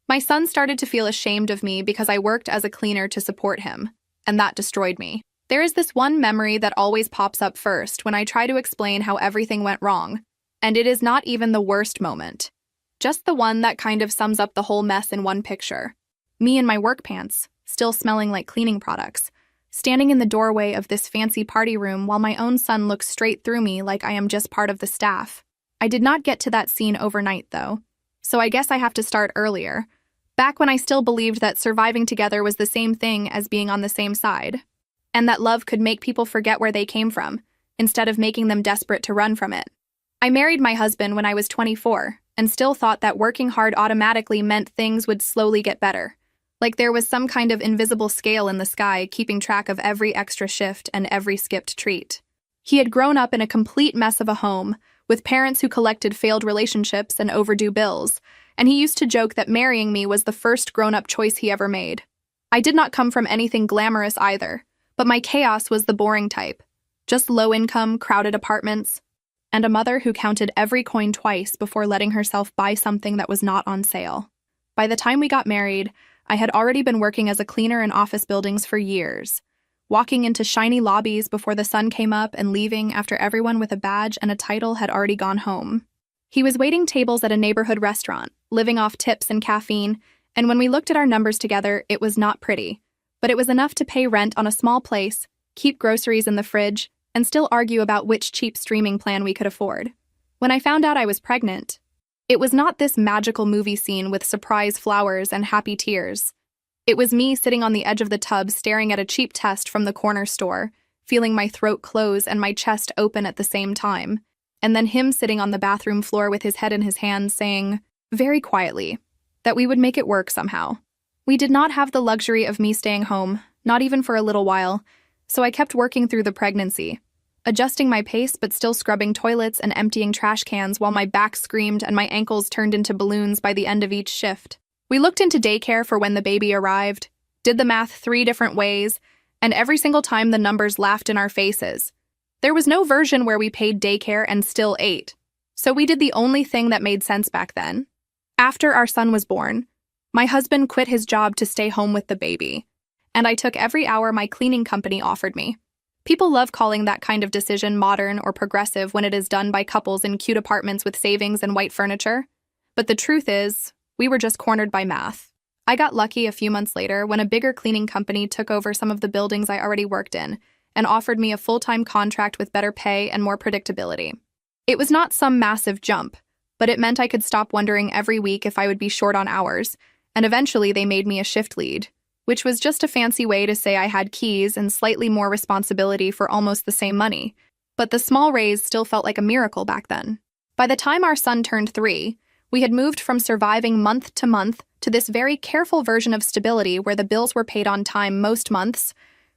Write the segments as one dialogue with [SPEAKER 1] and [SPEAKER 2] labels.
[SPEAKER 1] My son started to feel ashamed of me because I worked as a cleaner to support him, and that destroyed me. There is this one memory that always pops up first when I try to explain how everything went wrong, and it is not even the worst moment. Just the one that kind of sums up the whole mess in one picture. Me in my work pants, still smelling like cleaning products, standing in the doorway of this fancy party room while my own son looks straight through me like I am just part of the staff. I did not get to that scene overnight, though, so I guess I have to start earlier, back when I still believed that surviving together was the same thing as being on the same side, and that love could make people forget where they came from, instead of making them desperate to run from it. I married my husband when I was 24, and still thought that working hard automatically meant things would slowly get better. Like there was some kind of invisible scale in the sky keeping track of every extra shift and every skipped treat. He had grown up in a complete mess of a home, with parents who collected failed relationships and overdue bills, and he used to joke that marrying me was the first grown-up choice he ever made. I did not come from anything glamorous either, but my chaos was the boring type. Just low-income, crowded apartments, and a mother who counted every coin twice before letting herself buy something that was not on sale. By the time we got married, I had already been working as a cleaner in office buildings for years, walking into shiny lobbies before the sun came up and leaving after everyone with a badge and a title had already gone home. He was waiting tables at a neighborhood restaurant, living off tips and caffeine, and when we looked at our numbers together, it was not pretty, but it was enough to pay rent on a small place, keep groceries in the fridge, and still argue about which cheap streaming plan we could afford. When I found out I was pregnant, it was not this magical movie scene with surprise flowers and happy tears. It was me sitting on the edge of the tub staring at a cheap test from the corner store, feeling my throat close and my chest open at the same time, and then him sitting on the bathroom floor with his head in his hands saying, very quietly, that we would make it work somehow. We did not have the luxury of me staying home, not even for a little while, so I kept working through the pregnancy, adjusting my pace but still scrubbing toilets and emptying trash cans while my back screamed and my ankles turned into balloons by the end of each shift. We looked into daycare for when the baby arrived, did the math 3 different ways, and every single time the numbers laughed in our faces. There was no version where we paid daycare and still ate, so we did the only thing that made sense back then. After our son was born, my husband quit his job to stay home with the baby, and I took every hour my cleaning company offered me. People love calling that kind of decision modern or progressive when it is done by couples in cute apartments with savings and white furniture, but the truth is, we were just cornered by math. I got lucky a few months later when a bigger cleaning company took over some of the buildings I already worked in and offered me a full-time contract with better pay and more predictability. It was not some massive jump, but it meant I could stop wondering every week if I would be short on hours, and eventually they made me a shift lead, which was just a fancy way to say I had keys and slightly more responsibility for almost the same money. But the small raise still felt like a miracle back then. By the time our son turned 3, we had moved from surviving month to month to this very careful version of stability where the bills were paid on time most months,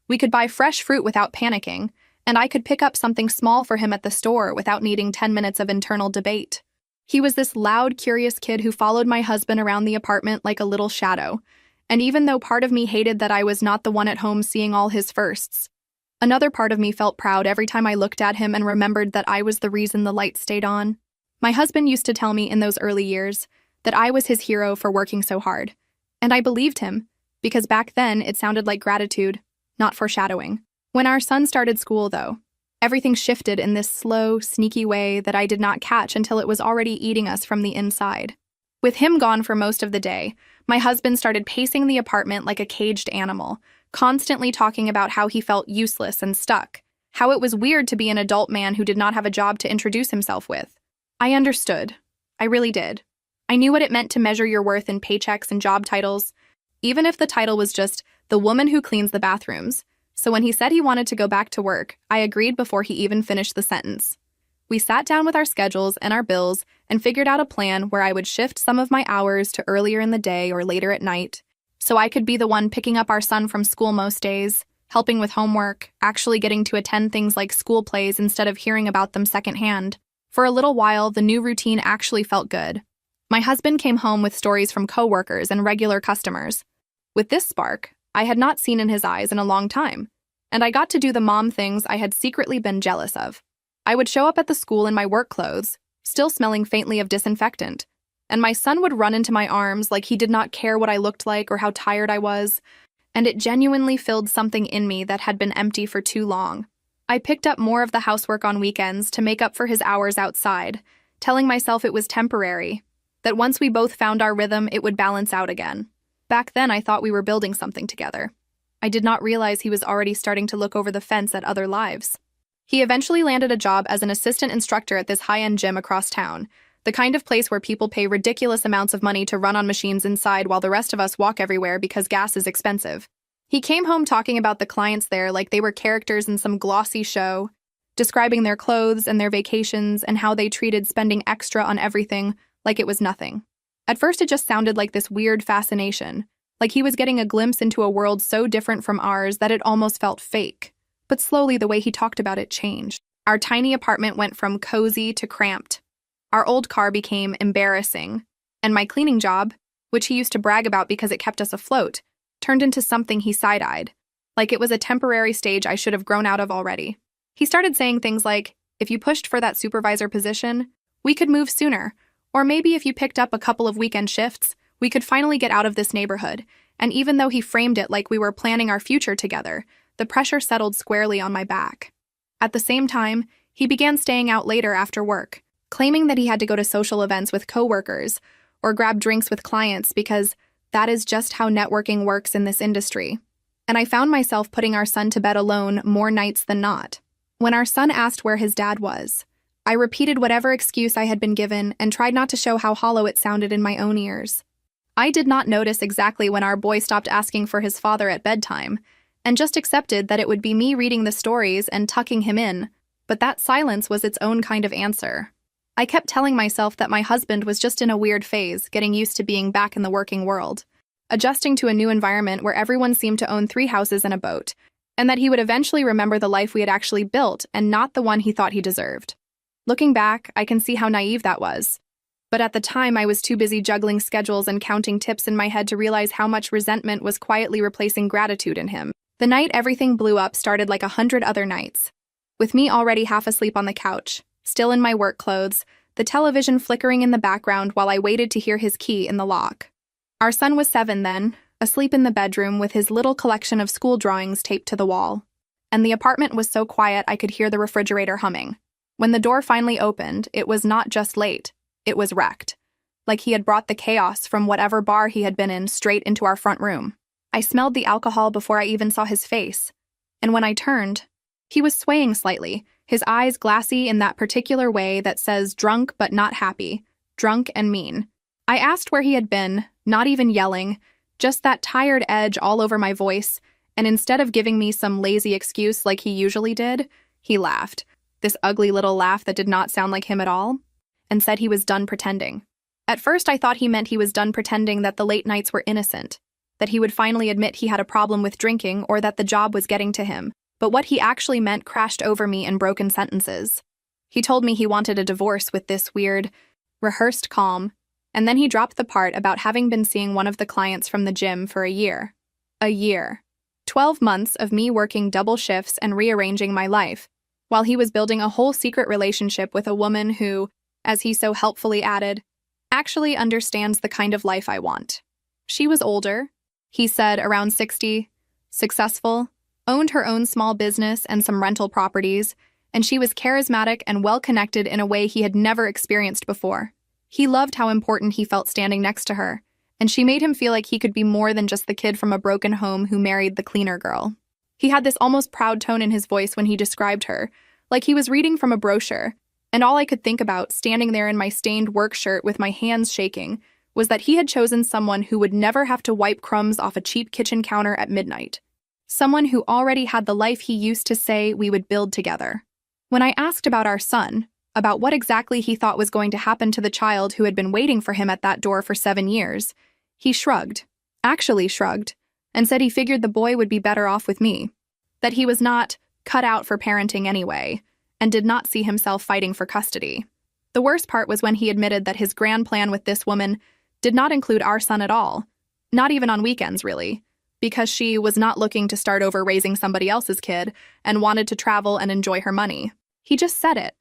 [SPEAKER 1] we could buy fresh fruit without panicking, and I could pick up something small for him at the store without needing 10 minutes of internal debate. He was this loud, curious kid who followed my husband around the apartment like a little shadow, and even though part of me hated that I was not the one at home seeing all his firsts, another part of me felt proud every time I looked at him and remembered that I was the reason the lights stayed on. My husband used to tell me in those early years that I was his hero for working so hard, and I believed him, because back then it sounded like gratitude, not foreshadowing. When our son started school, though, everything shifted in this slow, sneaky way that I did not catch until it was already eating us from the inside. With him gone for most of the day, my husband started pacing the apartment like a caged animal, constantly talking about how he felt useless and stuck, how it was weird to be an adult man who did not have a job to introduce himself with. I understood. I really did. I knew what it meant to measure your worth in paychecks and job titles, even if the title was just the woman who cleans the bathrooms. So when he said he wanted to go back to work, I agreed before he even finished the sentence. We sat down with our schedules and our bills and figured out a plan where I would shift some of my hours to earlier in the day or later at night, so I could be the one picking up our son from school most days, helping with homework, actually getting to attend things like school plays instead of hearing about them secondhand. For a little while, the new routine actually felt good. My husband came home with stories from coworkers and regular customers. With this spark, I had not seen in his eyes in a long time, and I got to do the mom things I had secretly been jealous of. I would show up at the school in my work clothes, still smelling faintly of disinfectant, and my son would run into my arms like he did not care what I looked like or how tired I was, and it genuinely filled something in me that had been empty for too long. I picked up more of the housework on weekends to make up for his hours outside, telling myself it was temporary, that once we both found our rhythm, it would balance out again. Back then, I thought we were building something together. I did not realize he was already starting to look over the fence at other lives. He eventually landed a job as an assistant instructor at this high-end gym across town, the kind of place where people pay ridiculous amounts of money to run on machines inside while the rest of us walk everywhere because gas is expensive. He came home talking about the clients there like they were characters in some glossy show, describing their clothes and their vacations and how they treated spending extra on everything like it was nothing. At first, it just sounded like this weird fascination, like he was getting a glimpse into a world so different from ours that it almost felt fake. But slowly, the way he talked about it changed. Our tiny apartment went from cozy to cramped. Our old car became embarrassing, and my cleaning job, which he used to brag about because it kept us afloat, turned into something he side-eyed, like it was a temporary stage I should have grown out of already. He started saying things like, if you pushed for that supervisor position, we could move sooner, or maybe if you picked up a couple of weekend shifts, we could finally get out of this neighborhood. And even though he framed it like we were planning our future together, the pressure settled squarely on my back. At the same time, he began staying out later after work, claiming that he had to go to social events with coworkers or grab drinks with clients because that is just how networking works in this industry. And I found myself putting our son to bed alone more nights than not. When our son asked where his dad was, I repeated whatever excuse I had been given and tried not to show how hollow it sounded in my own ears. I did not notice exactly when our boy stopped asking for his father at bedtime, and just accepted that it would be me reading the stories and tucking him in, but that silence was its own kind of answer. I kept telling myself that my husband was just in a weird phase, getting used to being back in the working world, adjusting to a new environment where everyone seemed to own 3 houses and a boat, and that he would eventually remember the life we had actually built and not the one he thought he deserved. Looking back, I can see how naive that was. But at the time, I was too busy juggling schedules and counting tips in my head to realize how much resentment was quietly replacing gratitude in him. The night everything blew up started like 100 other nights, with me already half asleep on the couch, still in my work clothes, the television flickering in the background while I waited to hear his key in the lock. Our son was 7 then, asleep in the bedroom with his little collection of school drawings taped to the wall. And the apartment was so quiet I could hear the refrigerator humming. When the door finally opened, it was not just late, it was wrecked. Like he had brought the chaos from whatever bar he had been in straight into our front room. I smelled the alcohol before I even saw his face. And when I turned, he was swaying slightly, his eyes glassy in that particular way that says drunk but not happy, drunk and mean. I asked where he had been, not even yelling, just that tired edge all over my voice, and instead of giving me some lazy excuse like he usually did, he laughed, this ugly little laugh that did not sound like him at all, and said he was done pretending. At first I thought he meant he was done pretending that the late nights were innocent, that he would finally admit he had a problem with drinking or that the job was getting to him. But what he actually meant crashed over me in broken sentences. He told me he wanted a divorce with this weird, rehearsed calm, and then he dropped the part about having been seeing one of the clients from the gym for a year. A year. 12 months of me working double shifts and rearranging my life, while he was building a whole secret relationship with a woman who, as he so helpfully added, actually understands the kind of life I want. She was older, he said around 60, successful, owned her own small business and some rental properties, and she was charismatic and well-connected in a way he had never experienced before. He loved how important he felt standing next to her, and she made him feel like he could be more than just the kid from a broken home who married the cleaner girl. He had this almost proud tone in his voice when he described her, like he was reading from a brochure, and all I could think about, standing there in my stained work shirt with my hands shaking, was that he had chosen someone who would never have to wipe crumbs off a cheap kitchen counter at midnight. Someone who already had the life he used to say we would build together. When I asked about our son, about what exactly he thought was going to happen to the child who had been waiting for him at that door for 7 years, he shrugged, and said he figured the boy would be better off with me, that he was not cut out for parenting anyway, and did not see himself fighting for custody. The worst part was when he admitted that his grand plan with this woman did not include our son at all, not even on weekends, really, because she was not looking to start over raising somebody else's kid and wanted to travel and enjoy her money. He just said it,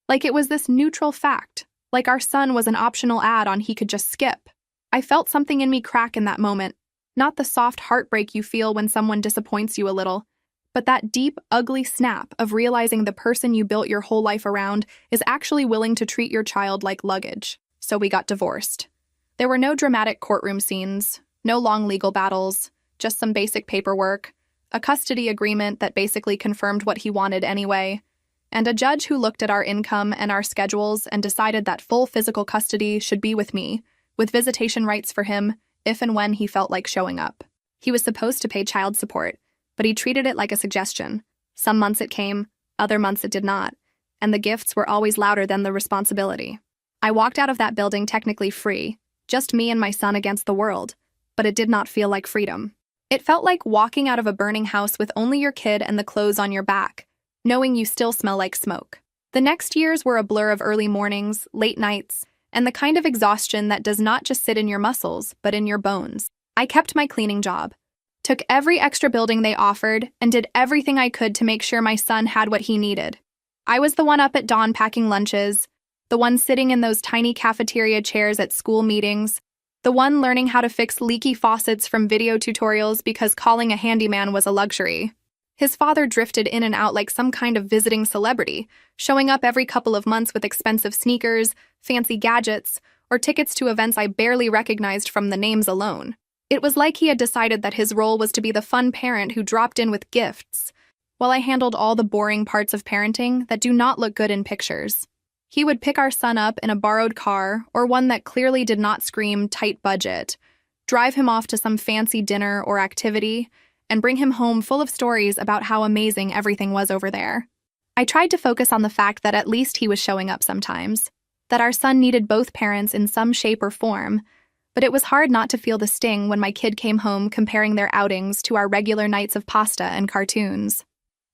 [SPEAKER 1] like it was this neutral fact, like our son was an optional add-on he could just skip. I felt something in me crack in that moment, not the soft heartbreak you feel when someone disappoints you a little, but that deep, ugly snap of realizing the person you built your whole life around is actually willing to treat your child like luggage. So we got divorced. There were no dramatic courtroom scenes, no long legal battles, just some basic paperwork, a custody agreement that basically confirmed what he wanted anyway, and a judge who looked at our income and our schedules and decided that full physical custody should be with me, with visitation rights for him if and when he felt like showing up. He was supposed to pay child support, but he treated it like a suggestion. Some months it came, other months it did not, and the gifts were always louder than the responsibility. I walked out of that building technically free, just me and my son against the world, but it did not feel like freedom. It felt like walking out of a burning house with only your kid and the clothes on your back, knowing you still smell like smoke. The next years were a blur of early mornings, late nights, and the kind of exhaustion that does not just sit in your muscles, but in your bones. I kept my cleaning job, took every extra building they offered, and did everything I could to make sure my son had what he needed. I was the one up at dawn packing lunches, the one sitting in those tiny cafeteria chairs at school meetings, the one learning how to fix leaky faucets from video tutorials because calling a handyman was a luxury. His father drifted in and out like some kind of visiting celebrity, showing up every couple of months with expensive sneakers, fancy gadgets, or tickets to events I barely recognized from the names alone. It was like he had decided that his role was to be the fun parent who dropped in with gifts, while I handled all the boring parts of parenting that do not look good in pictures. He would pick our son up in a borrowed car or one that clearly did not scream tight budget, drive him off to some fancy dinner or activity, and bring him home full of stories about how amazing everything was over there. I tried to focus on the fact that at least he was showing up sometimes, that our son needed both parents in some shape or form, but it was hard not to feel the sting when my kid came home comparing their outings to our regular nights of pasta and cartoons.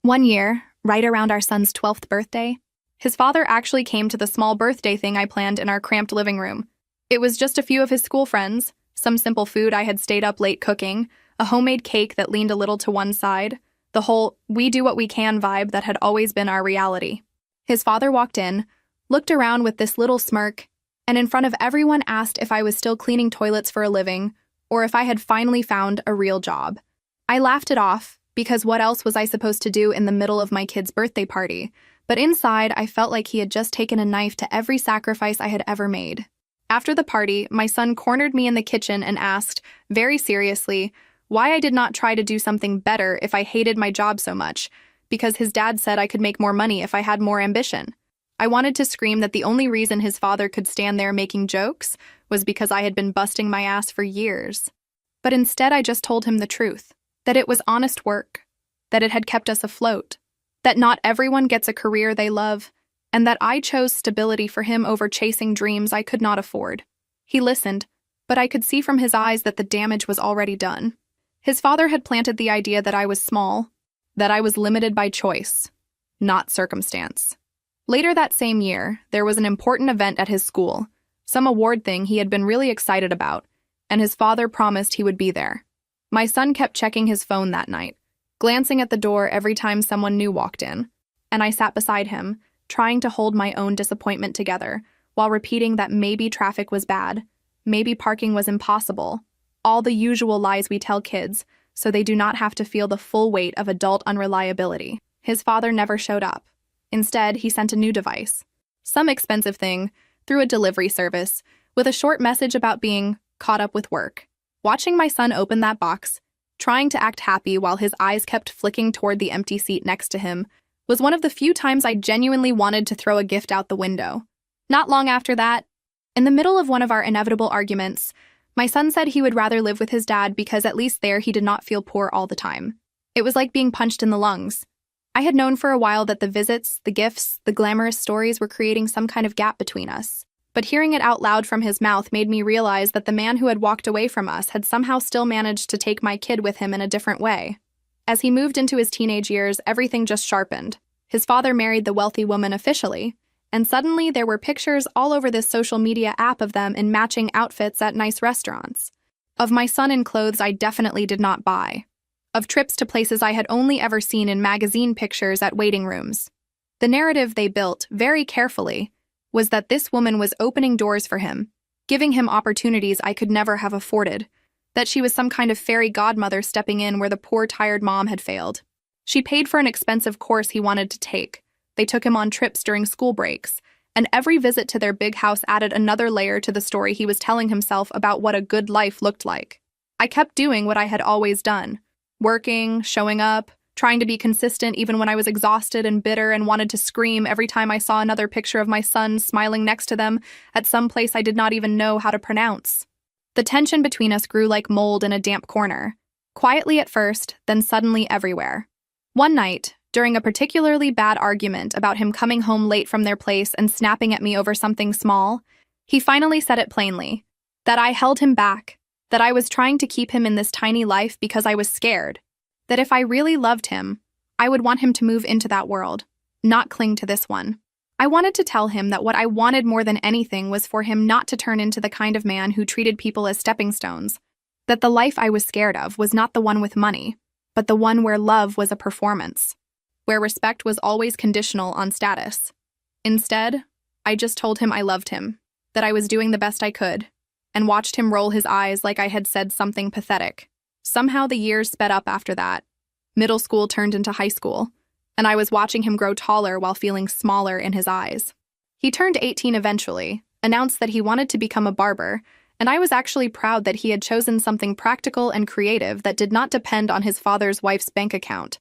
[SPEAKER 1] One year, right around our son's 12th birthday, his father actually came to the small birthday thing I planned in our cramped living room. It was just a few of his school friends, some simple food I had stayed up late cooking, a homemade cake that leaned a little to one side, the whole we do what we can vibe that had always been our reality. His father walked in, looked around with this little smirk, and in front of everyone asked if I was still cleaning toilets for a living or if I had finally found a real job. I laughed it off because what else was I supposed to do in the middle of my kid's birthday party? But inside, I felt like he had just taken a knife to every sacrifice I had ever made. After the party, my son cornered me in the kitchen and asked, very seriously, why I did not try to do something better if I hated my job so much, because his dad said I could make more money if I had more ambition. I wanted to scream that the only reason his father could stand there making jokes was because I had been busting my ass for years. But instead, I just told him the truth, that it was honest work, that it had kept us afloat, that not everyone gets a career they love, and that I chose stability for him over chasing dreams I could not afford. He listened, but I could see from his eyes that the damage was already done. His father had planted the idea that I was small, that I was limited by choice, not circumstance. Later that same year, there was an important event at his school, some award thing he had been really excited about, and his father promised he would be there. My son kept checking his phone that night, glancing at the door every time someone new walked in, and I sat beside him, trying to hold my own disappointment together, while repeating that maybe traffic was bad, maybe parking was impossible, all the usual lies we tell kids, so they do not have to feel the full weight of adult unreliability. His father never showed up. Instead, he sent a new device, some expensive thing, through a delivery service, with a short message about being caught up with work. Watching my son open that box, trying to act happy while his eyes kept flicking toward the empty seat next to him, was one of the few times I genuinely wanted to throw a gift out the window. Not long after that, in the middle of one of our inevitable arguments, my son said he would rather live with his dad because at least there he did not feel poor all the time. It was like being punched in the lungs. I had known for a while that the visits, the gifts, the glamorous stories were creating some kind of gap between us. But hearing it out loud from his mouth made me realize that the man who had walked away from us had somehow still managed to take my kid with him in a different way. As he moved into his teenage years, everything just sharpened. His father married the wealthy woman officially, and suddenly there were pictures all over this social media app of them in matching outfits at nice restaurants. Of my son in clothes I definitely did not buy. Of trips to places I had only ever seen in magazine pictures at waiting rooms. The narrative they built, very carefully, was that this woman was opening doors for him, giving him opportunities I could never have afforded, that she was some kind of fairy godmother stepping in where the poor, tired mom had failed. She paid for an expensive course he wanted to take. They took him on trips during school breaks, and every visit to their big house added another layer to the story he was telling himself about what a good life looked like. I kept doing what I had always done, working, showing up, trying to be consistent even when I was exhausted and bitter and wanted to scream every time I saw another picture of my son smiling next to them at some place I did not even know how to pronounce. The tension between us grew like mold in a damp corner, quietly at first, then suddenly everywhere. One night, during a particularly bad argument about him coming home late from their place and snapping at me over something small, he finally said it plainly, that I held him back, that I was trying to keep him in this tiny life because I was scared, that if I really loved him, I would want him to move into that world, not cling to this one. I wanted to tell him that what I wanted more than anything was for him not to turn into the kind of man who treated people as stepping stones, that the life I was scared of was not the one with money, but the one where love was a performance, where respect was always conditional on status. Instead, I just told him I loved him, that I was doing the best I could, and watched him roll his eyes like I had said something pathetic. Somehow the years sped up after that. Middle school turned into high school, and I was watching him grow taller while feeling smaller in his eyes. He turned 18 eventually, announced that he wanted to become a barber, and I was actually proud that he had chosen something practical and creative that did not depend on his father's wife's bank account.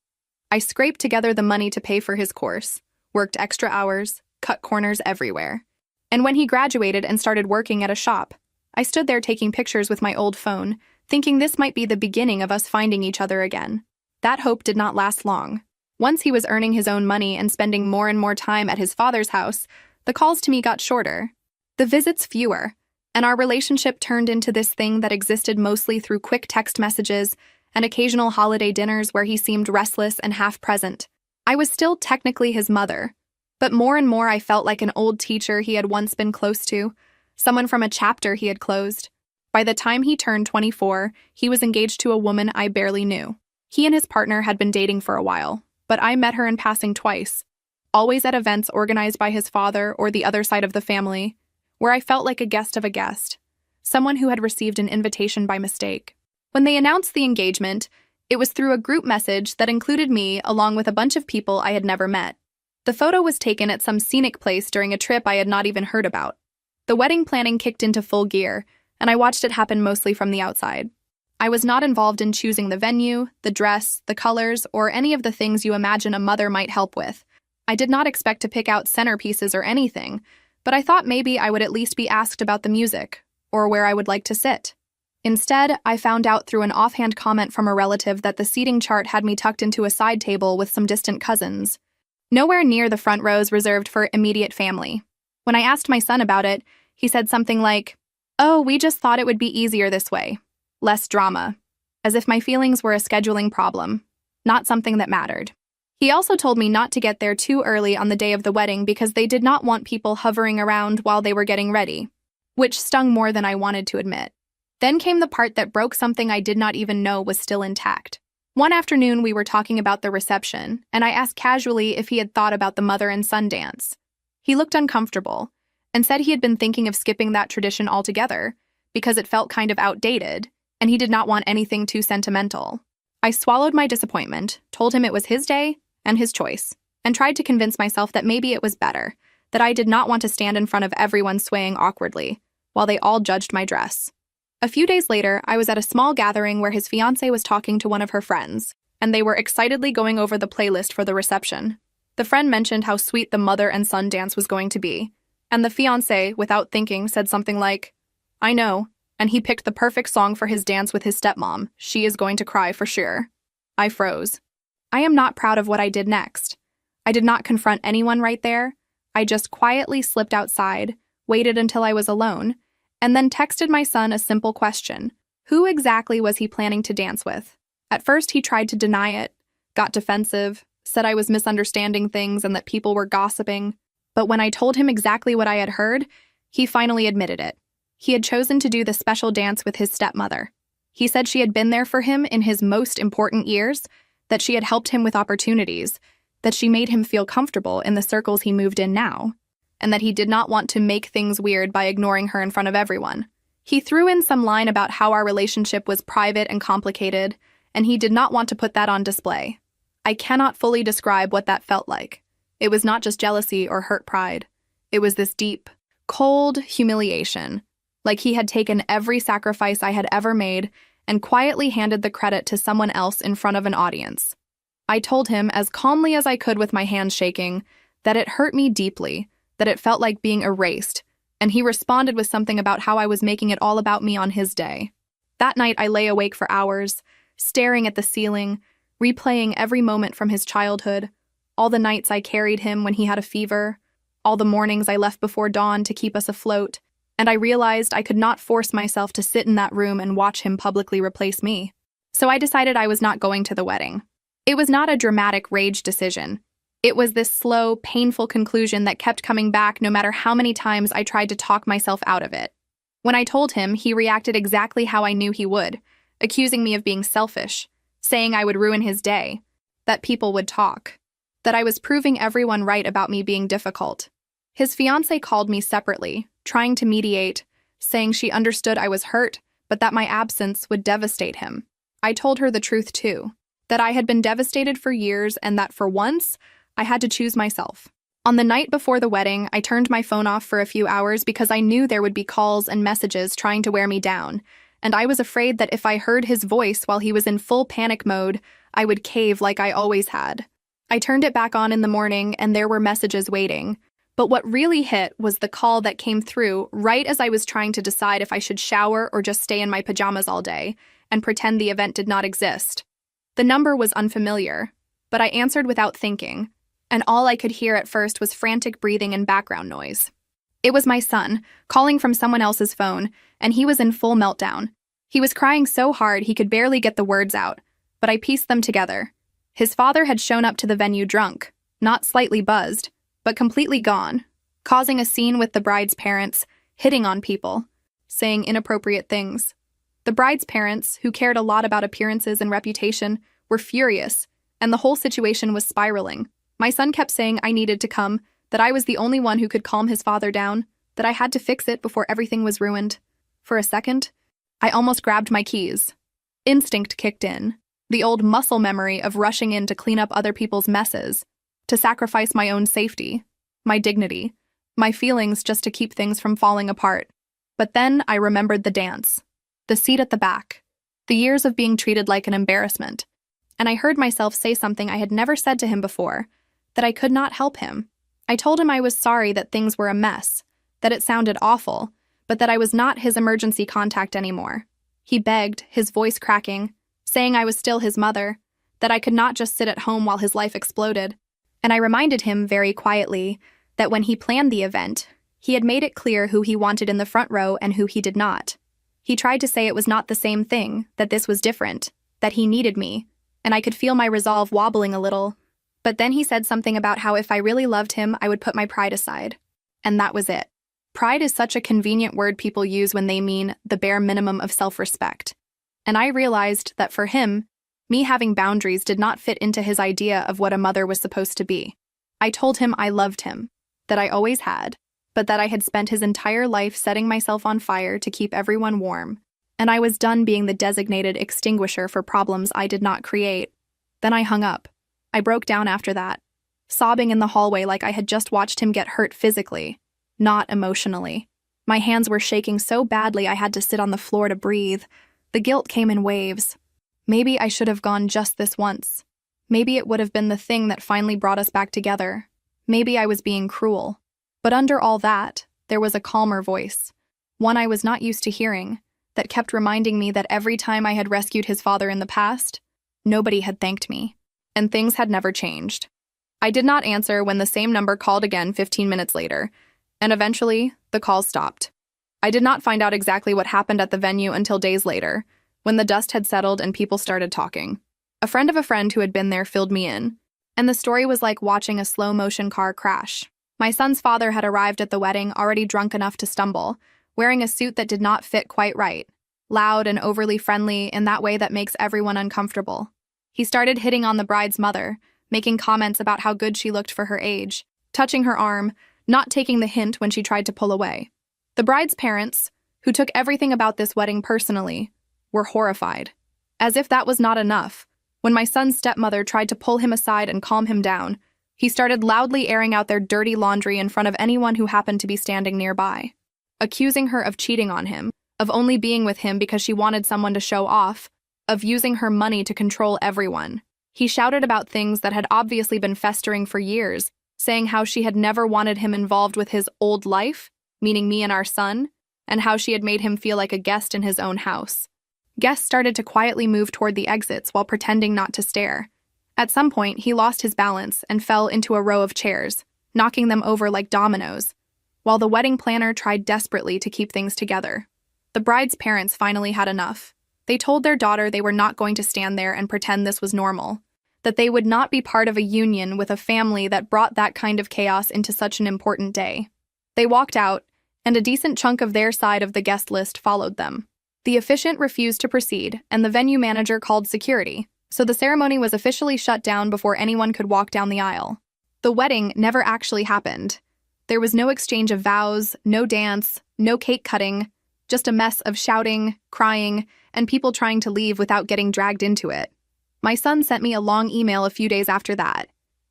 [SPEAKER 1] I scraped together the money to pay for his course, worked extra hours, cut corners everywhere. And when he graduated and started working at a shop, I stood there taking pictures with my old phone, thinking this might be the beginning of us finding each other again. That hope did not last long. Once he was earning his own money and spending more and more time at his father's house, the calls to me got shorter, the visits fewer, and our relationship turned into this thing that existed mostly through quick text messages and occasional holiday dinners where he seemed restless and half-present. I was still technically his mother, but more and more I felt like an old teacher he had once been close to, someone from a chapter he had closed. By the time he turned 24, he was engaged to a woman I barely knew. He and his partner had been dating for a while, but I met her in passing twice, always at events organized by his father or the other side of the family, where I felt like a guest of a guest, someone who had received an invitation by mistake. When they announced the engagement, it was through a group message that included me along with a bunch of people I had never met. The photo was taken at some scenic place during a trip I had not even heard about. The wedding planning kicked into full gear, and I watched it happen mostly from the outside. I was not involved in choosing the venue, the dress, the colors, or any of the things you imagine a mother might help with. I did not expect to pick out centerpieces or anything, but I thought maybe I would at least be asked about the music, or where I would like to sit. Instead, I found out through an offhand comment from a relative that the seating chart had me tucked into a side table with some distant cousins, nowhere near the front rows reserved for immediate family. When I asked my son about it, he said something like, "Oh, we just thought it would be easier this way. Less drama," as if my feelings were a scheduling problem, not something that mattered. He also told me not to get there too early on the day of the wedding because they did not want people hovering around while they were getting ready, which stung more than I wanted to admit. Then came the part that broke something I did not even know was still intact. One afternoon we were talking about the reception, and I asked casually if he had thought about the mother and son dance. He looked uncomfortable, and said he had been thinking of skipping that tradition altogether, because it felt kind of outdated, and he did not want anything too sentimental. I swallowed my disappointment, told him it was his day and his choice, and tried to convince myself that maybe it was better, that I did not want to stand in front of everyone swaying awkwardly, while they all judged my dress. A few days later, I was at a small gathering where his fiancée was talking to one of her friends, and they were excitedly going over the playlist for the reception. The friend mentioned how sweet the mother and son dance was going to be, and the fiancé, without thinking, said something like, "I know," and he picked the perfect song for his dance with his stepmom, "She Is Going to Cry for Sure." I froze. I am not proud of what I did next. I did not confront anyone right there. I just quietly slipped outside, waited until I was alone, and then texted my son a simple question. Who exactly was he planning to dance with? At first, he tried to deny it, got defensive, said I was misunderstanding things and that people were gossiping. But when I told him exactly what I had heard, he finally admitted it. He had chosen to do the special dance with his stepmother. He said she had been there for him in his most important years, that she had helped him with opportunities, that she made him feel comfortable in the circles he moved in now. and that he did not want to make things weird by ignoring her in front of everyone. He threw in some line about how our relationship was private and complicated, and he did not want to put that on display. I cannot fully describe what that felt like. It was not just jealousy or hurt pride. It was this deep, cold humiliation, like he had taken every sacrifice I had ever made and quietly handed the credit to someone else in front of an audience. I told him, as calmly as I could with my hands shaking, that it hurt me deeply, that it felt like being erased, and he responded with something about how I was making it all about me on his day. That night I lay awake for hours, staring at the ceiling, replaying every moment from his childhood, all the nights I carried him when he had a fever, all the mornings I left before dawn to keep us afloat, and I realized I could not force myself to sit in that room and watch him publicly replace me. So I decided I was not going to the wedding. It was not a dramatic rage decision. It was this slow, painful conclusion that kept coming back no matter how many times I tried to talk myself out of it. When I told him, he reacted exactly how I knew he would, accusing me of being selfish, saying I would ruin his day, that people would talk, that I was proving everyone right about me being difficult. His fiancée called me separately, trying to mediate, saying she understood I was hurt, but that my absence would devastate him. I told her the truth too, that I had been devastated for years and that for once, I had to choose myself. On the night before the wedding, I turned my phone off for a few hours because I knew there would be calls and messages trying to wear me down, and I was afraid that if I heard his voice while he was in full panic mode, I would cave like I always had. I turned it back on in the morning, and there were messages waiting. But what really hit was the call that came through right as I was trying to decide if I should shower or just stay in my pajamas all day and pretend the event did not exist. The number was unfamiliar, but I answered without thinking, and all I could hear at first was frantic breathing and background noise. It was my son, calling from someone else's phone, and he was in full meltdown. He was crying so hard he could barely get the words out, but I pieced them together. His father had shown up to the venue drunk, not slightly buzzed, but completely gone, causing a scene with the bride's parents, hitting on people, saying inappropriate things. The bride's parents, who cared a lot about appearances and reputation, were furious, and the whole situation was spiraling. My son kept saying I needed to come, that I was the only one who could calm his father down, that I had to fix it before everything was ruined. For a second, I almost grabbed my keys. Instinct kicked in, the old muscle memory of rushing in to clean up other people's messes, to sacrifice my own safety, my dignity, my feelings just to keep things from falling apart. But then I remembered the dance, the seat at the back, the years of being treated like an embarrassment, and I heard myself say something I had never said to him before, that I could not help him. I told him I was sorry that things were a mess, that it sounded awful, but that I was not his emergency contact anymore. He begged, his voice cracking, saying I was still his mother, that I could not just sit at home while his life exploded. And I reminded him very quietly that when he planned the event, he had made it clear who he wanted in the front row and who he did not. He tried to say it was not the same thing, that this was different, that he needed me, and I could feel my resolve wobbling a little. But then he said something about how if I really loved him, I would put my pride aside. And that was it. Pride is such a convenient word people use when they mean the bare minimum of self-respect. And I realized that for him, me having boundaries did not fit into his idea of what a mother was supposed to be. I told him I loved him, that I always had, but that I had spent his entire life setting myself on fire to keep everyone warm, and I was done being the designated extinguisher for problems I did not create. Then I hung up. I broke down after that, sobbing in the hallway like I had just watched him get hurt physically, not emotionally. My hands were shaking so badly I had to sit on the floor to breathe. The guilt came in waves. Maybe I should have gone just this once. Maybe it would have been the thing that finally brought us back together. Maybe I was being cruel. But under all that, there was a calmer voice, one I was not used to hearing, that kept reminding me that every time I had rescued his father in the past, nobody had thanked me, and things had never changed. I did not answer when the same number called again 15 minutes later, and eventually, the call stopped. I did not find out exactly what happened at the venue until days later, when the dust had settled and people started talking. A friend of a friend who had been there filled me in, and the story was like watching a slow-motion car crash. My son's father had arrived at the wedding already drunk enough to stumble, wearing a suit that did not fit quite right, loud and overly friendly in that way that makes everyone uncomfortable. He started hitting on the bride's mother, making comments about how good she looked for her age, touching her arm, not taking the hint when she tried to pull away. The bride's parents, who took everything about this wedding personally, were horrified. As if that was not enough, when my son's stepmother tried to pull him aside and calm him down, he started loudly airing out their dirty laundry in front of anyone who happened to be standing nearby, accusing her of cheating on him, of only being with him because she wanted someone to show off, of using her money to control everyone. He shouted about things that had obviously been festering for years, saying how she had never wanted him involved with his old life, meaning me and our son, and how she had made him feel like a guest in his own house. Guests started to quietly move toward the exits while pretending not to stare. At some point, he lost his balance and fell into a row of chairs, knocking them over like dominoes, while the wedding planner tried desperately to keep things together. The bride's parents finally had enough. They told their daughter they were not going to stand there and pretend this was normal, that they would not be part of a union with a family that brought that kind of chaos into such an important day. They walked out, and a decent chunk of their side of the guest list followed them. The officiant refused to proceed, and the venue manager called security, so the ceremony was officially shut down before anyone could walk down the aisle. The wedding never actually happened. There was no exchange of vows, no dance, no cake cutting, just a mess of shouting, crying, and people trying to leave without getting dragged into it. My son sent me a long email a few days after that.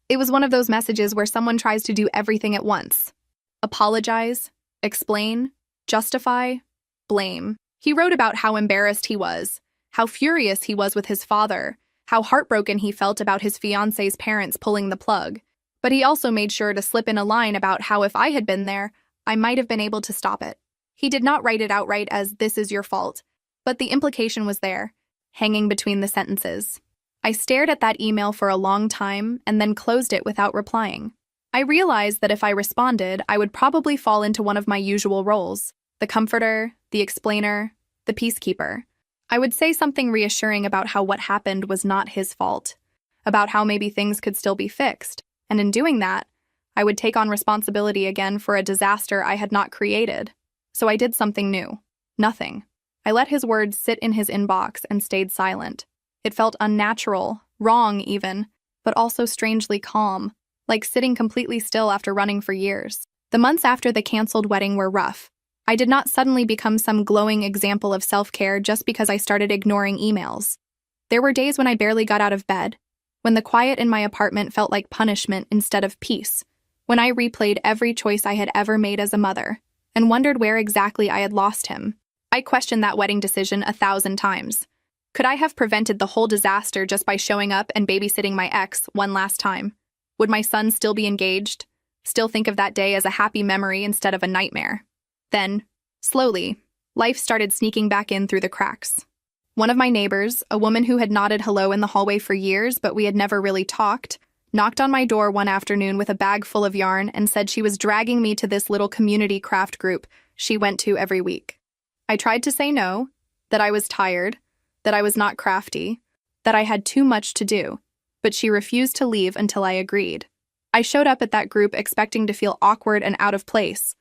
[SPEAKER 1] It was one of those messages where someone tries to do everything at once. Apologize, explain, justify, blame. He wrote about how embarrassed he was, how furious he was with his father, how heartbroken he felt about his fiancé's parents pulling the plug. But he also made sure to slip in a line about how if I had been there, I might have been able to stop it. He did not write it outright as "this is your fault," but the implication was there, hanging between the sentences. I stared at that email for a long time and then closed it without replying. I realized that if I responded, I would probably fall into one of my usual roles: the comforter, the explainer, the peacekeeper. I would say something reassuring about how what happened was not his fault, about how maybe things could still be fixed, and in doing that, I would take on responsibility again for a disaster I had not created. So I did something new. Nothing. I let his words sit in his inbox and stayed silent. It felt unnatural, wrong even, but also strangely calm, like sitting completely still after running for years. The months after the canceled wedding were rough. I did not suddenly become some glowing example of self-care just because I started ignoring emails. There were days when I barely got out of bed, when the quiet in my apartment felt like punishment instead of peace, when I replayed every choice I had ever made as a mother, and wondered where exactly I had lost him. I questioned that wedding decision 1,000 times. Could I have prevented the whole disaster just by showing up and babysitting my ex one last time? Would my son still be engaged? Still think of that day as a happy memory instead of a nightmare? Then, slowly, life started sneaking back in through the cracks. One of my neighbors, a woman who had nodded hello in the hallway for years but we had never really talked, knocked on my door one afternoon with a bag full of yarn and said she was dragging me to this little community craft group she went to every week. I tried to say no, that I was tired, that I was not crafty, that I had too much to do, but she refused to leave until I agreed. I showed up at that group expecting to feel awkward and out of place,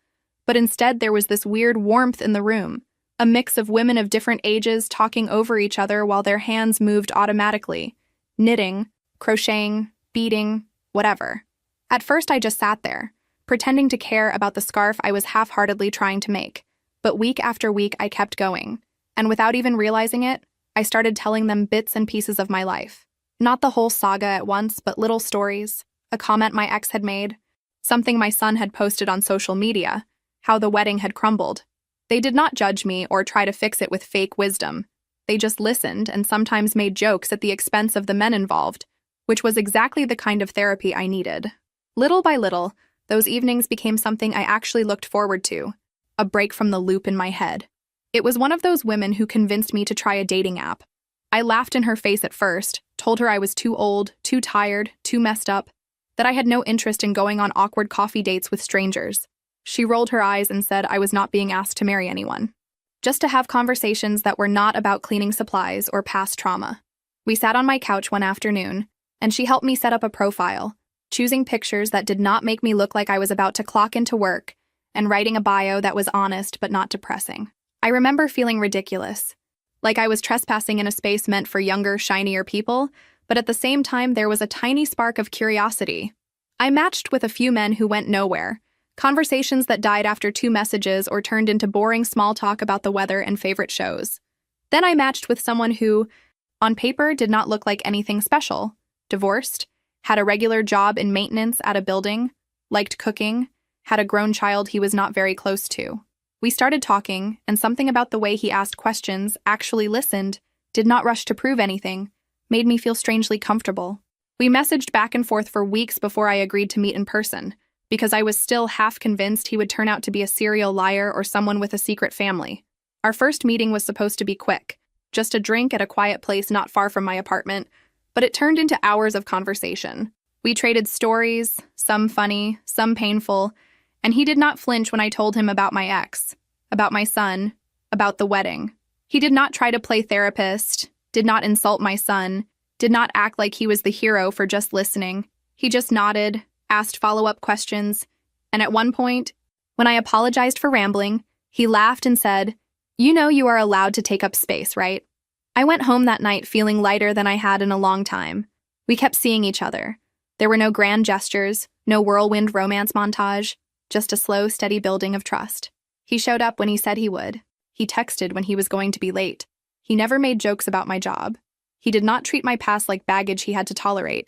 [SPEAKER 1] but instead there was this weird warmth in the room, a mix of women of different ages talking over each other while their hands moved automatically, knitting, crocheting, beading, whatever. At first I just sat there, pretending to care about the scarf I was half-heartedly trying to make, but week after week I kept going, and without even realizing it, I started telling them bits and pieces of my life. Not the whole saga at once, but little stories, a comment my ex had made, something my son had posted on social media, how the wedding had crumbled. They did not judge me or try to fix it with fake wisdom. They just listened and sometimes made jokes at the expense of the men involved, which was exactly the kind of therapy I needed. Little by little, those evenings became something I actually looked forward to, a break from the loop in my head. It was one of those women who convinced me to try a dating app. I laughed in her face at first, told her I was too old, too tired, too messed up, that I had no interest in going on awkward coffee dates with strangers. She rolled her eyes and said I was not being asked to marry anyone. Just to have conversations that were not about cleaning supplies or past trauma. We sat on my couch one afternoon, and she helped me set up a profile, choosing pictures that did not make me look like I was about to clock into work, and writing a bio that was honest but not depressing. I remember feeling ridiculous, like I was trespassing in a space meant for younger, shinier people, but at the same time there was a tiny spark of curiosity. I matched with a few men who went nowhere, Conversations that died after 2 messages or turned into boring small talk about the weather and favorite shows. Then I matched with someone who, on paper, did not look like anything special. Divorced, had a regular job in maintenance at a building, liked cooking, had a grown child he was not very close to. We started talking, and something about the way he asked questions, actually listened, did not rush to prove anything, made me feel strangely comfortable. We messaged back and forth for weeks before I agreed to meet in person, because I was still half convinced he would turn out to be a serial liar or someone with a secret family. Our first meeting was supposed to be quick, just a drink at a quiet place not far from my apartment, but it turned into hours of conversation. We traded stories, some funny, some painful, and he did not flinch when I told him about my ex, about my son, about the wedding. He did not try to play therapist, did not insult my son, did not act like he was the hero for just listening. He just nodded, asked follow-up questions, and at one point, when I apologized for rambling, he laughed and said, "You know you are allowed to take up space, right?" I went home that night feeling lighter than I had in a long time. We kept seeing each other. There were no grand gestures, no whirlwind romance montage, just a slow, steady building of trust. He showed up when he said he would. He texted when he was going to be late. He never made jokes about my job. He did not treat my past like baggage he had to tolerate,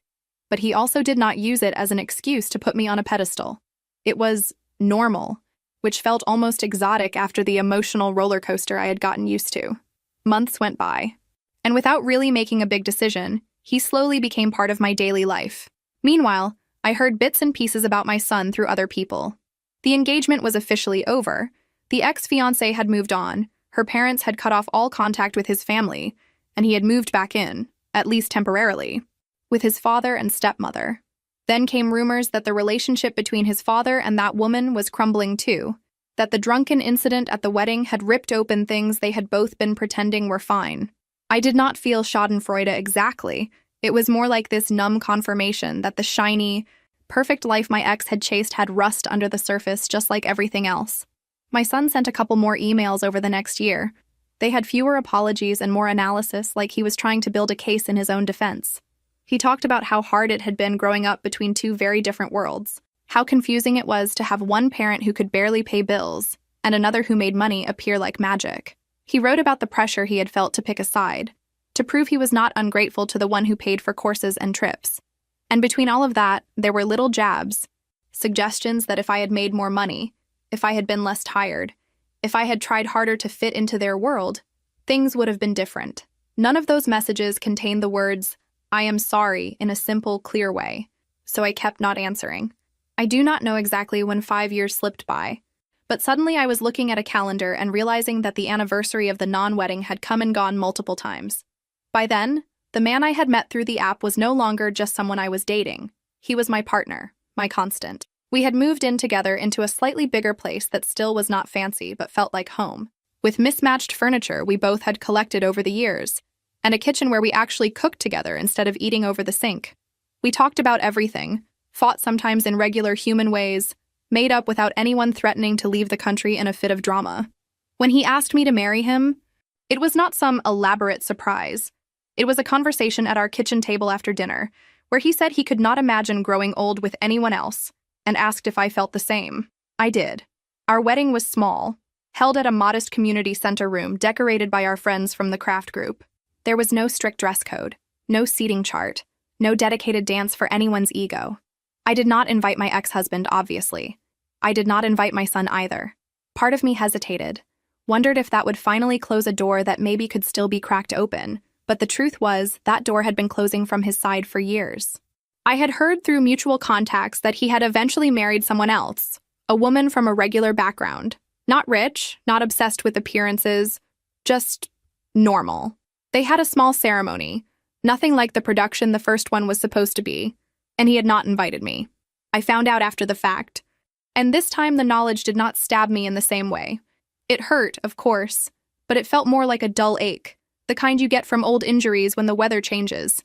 [SPEAKER 1] but he also did not use it as an excuse to put me on a pedestal. It was normal, which felt almost exotic after the emotional roller coaster I had gotten used to. Months went by, and without really making a big decision, he slowly became part of my daily life. Meanwhile, I heard bits and pieces about my son through other people. The engagement was officially over. The ex-fiancée had moved on, her parents had cut off all contact with his family, and he had moved back in, at least temporarily, with his father and stepmother. Then came rumors that the relationship between his father and that woman was crumbling too, that the drunken incident at the wedding had ripped open things they had both been pretending were fine. I did not feel schadenfreude exactly. It was more like this numb confirmation that the shiny, perfect life my ex had chased had rust under the surface just like everything else. My son sent a couple more emails over the next year. They had fewer apologies and more analysis, like he was trying to build a case in his own defense. He talked about how hard it had been growing up between two very different worlds, how confusing it was to have one parent who could barely pay bills and another who made money appear like magic. He wrote about the pressure he had felt to pick a side, to prove he was not ungrateful to the one who paid for courses and trips. And between all of that, there were little jabs, suggestions that if I had made more money, if I had been less tired, if I had tried harder to fit into their world, things would have been different. None of those messages contained the words, "I am sorry," in a simple, clear way, so I kept not answering. I do not know exactly when 5 years slipped by, but suddenly I was looking at a calendar and realizing that the anniversary of the non-wedding had come and gone multiple times. By then, the man I had met through the app was no longer just someone I was dating. He was my partner, my constant. We had moved in together into a slightly bigger place that still was not fancy but felt like home, with mismatched furniture we both had collected over the years, and a kitchen where we actually cooked together instead of eating over the sink. We talked about everything, fought sometimes in regular human ways, made up without anyone threatening to leave the country in a fit of drama. When he asked me to marry him, it was not some elaborate surprise. It was a conversation at our kitchen table after dinner, where he said he could not imagine growing old with anyone else, and asked if I felt the same. I did. Our wedding was small, held at a modest community center room decorated by our friends from the craft group. There was no strict dress code, no seating chart, no dedicated dance for anyone's ego. I did not invite my ex-husband, obviously. I did not invite my son either. Part of me hesitated, wondered if that would finally close a door that maybe could still be cracked open, but the truth was that door had been closing from his side for years. I had heard through mutual contacts that he had eventually married someone else, a woman from a regular background. Not rich, not obsessed with appearances, just normal. They had a small ceremony, nothing like the production the first one was supposed to be, and he had not invited me. I found out after the fact, and this time the knowledge did not stab me in the same way. It hurt, of course, but it felt more like a dull ache, the kind you get from old injuries when the weather changes.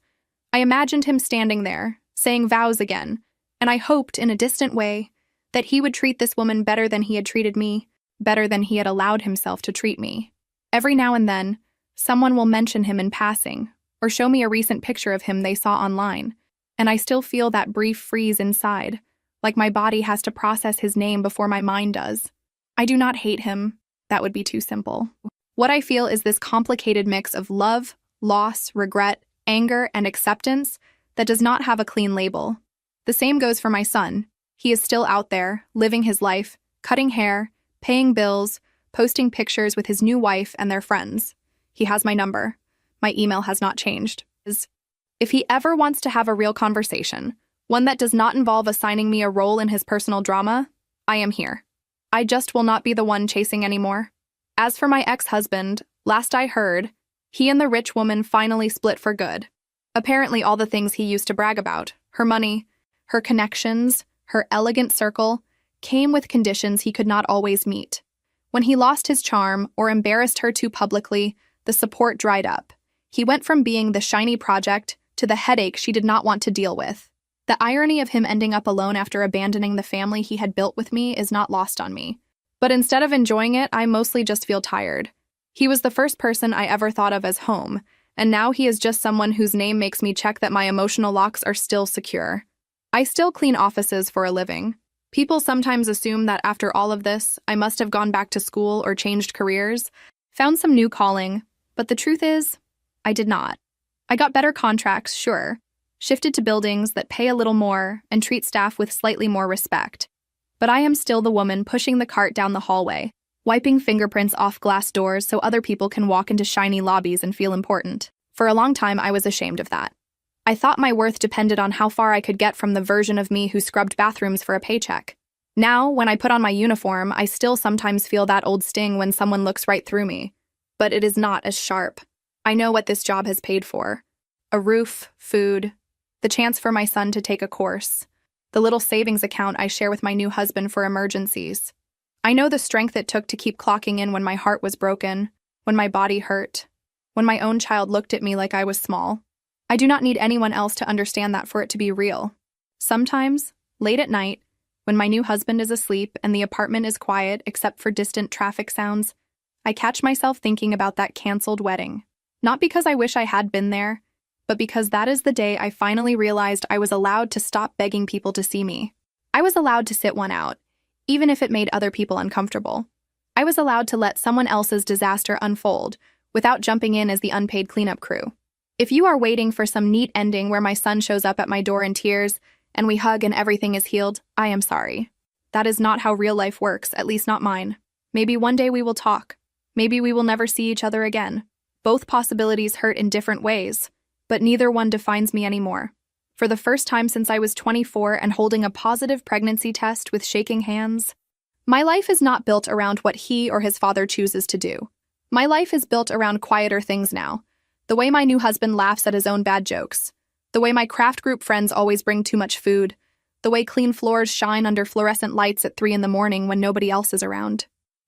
[SPEAKER 1] I imagined him standing there, saying vows again, and I hoped, in a distant way, that he would treat this woman better than he had treated me, better than he had allowed himself to treat me. Every now and then, someone will mention him in passing, or show me a recent picture of him they saw online, and I still feel that brief freeze inside, like my body has to process his name before my mind does. I do not hate him. That would be too simple. What I feel is this complicated mix of love, loss, regret, anger, and acceptance that does not have a clean label. The same goes for my son. He is still out there, living his life, cutting hair, paying bills, posting pictures with his new wife and their friends. He has my number. My email has not changed. If he ever wants to have a real conversation, one that does not involve assigning me a role in his personal drama, I am here. I just will not be the one chasing anymore. As for my ex-husband, last I heard, he and the rich woman finally split for good. Apparently all the things he used to brag about, her money, her connections, her elegant circle, came with conditions he could not always meet. When he lost his charm or embarrassed her too publicly, the support dried up. He went from being the shiny project to the headache she did not want to deal with. The irony of him ending up alone after abandoning the family he had built with me is not lost on me. But instead of enjoying it, I mostly just feel tired. He was the first person I ever thought of as home, and now he is just someone whose name makes me check that my emotional locks are still secure. I still clean offices for a living. People sometimes assume that after all of this, I must have gone back to school or changed careers, found some new calling, but the truth is, I did not. I got better contracts, sure, shifted to buildings that pay a little more and treat staff with slightly more respect. But I am still the woman pushing the cart down the hallway, wiping fingerprints off glass doors so other people can walk into shiny lobbies and feel important. For a long time, I was ashamed of that. I thought my worth depended on how far I could get from the version of me who scrubbed bathrooms for a paycheck. Now, when I put on my uniform, I still sometimes feel that old sting when someone looks right through me. But it is not as sharp. I know what this job has paid for. A roof, food, the chance for my son to take a course, the little savings account I share with my new husband for emergencies. I know the strength it took to keep clocking in when my heart was broken, when my body hurt, when my own child looked at me like I was small. I do not need anyone else to understand that for it to be real. Sometimes, late at night, when my new husband is asleep and the apartment is quiet except for distant traffic sounds, I catch myself thinking about that canceled wedding. Not because I wish I had been there, but because that is the day I finally realized I was allowed to stop begging people to see me. I was allowed to sit one out, even if it made other people uncomfortable. I was allowed to let someone else's disaster unfold without jumping in as the unpaid cleanup crew. If you are waiting for some neat ending where my son shows up at my door in tears and we hug and everything is healed, I am sorry. That is not how real life works, at least not mine. Maybe one day we will talk. Maybe we will never see each other again. Both possibilities hurt in different ways, but neither one defines me anymore. For the first time since I was 24 and holding a positive pregnancy test with shaking hands, my life is not built around what he or his father chooses to do. My life is built around quieter things now. The way my new husband laughs at his own bad jokes. The way my craft group friends always bring too much food. The way clean floors shine under fluorescent lights at 3 in the morning when nobody else is around.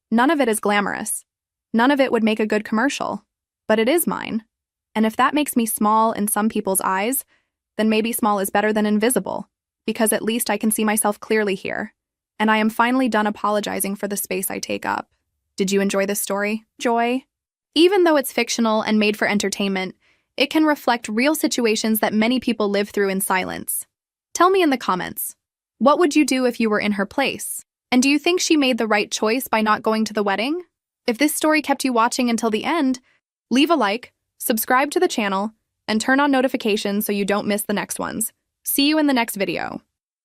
[SPEAKER 1] None of it is glamorous. None of it would make a good commercial. But it is mine. And if that makes me small in some people's eyes, then maybe small is better than invisible, because at least I can see myself clearly here. And I am finally done apologizing for the space I take up. Did you enjoy this story? Joy? Even though it's fictional and made for entertainment, it can reflect real situations that many people live through in silence. Tell me in the comments, what would you do if you were in her place? And do you think she made the right choice by not going to the wedding? If this story kept you watching until the end, leave a like, subscribe to the channel, and turn on notifications so you don't miss the next ones. See you in the next video.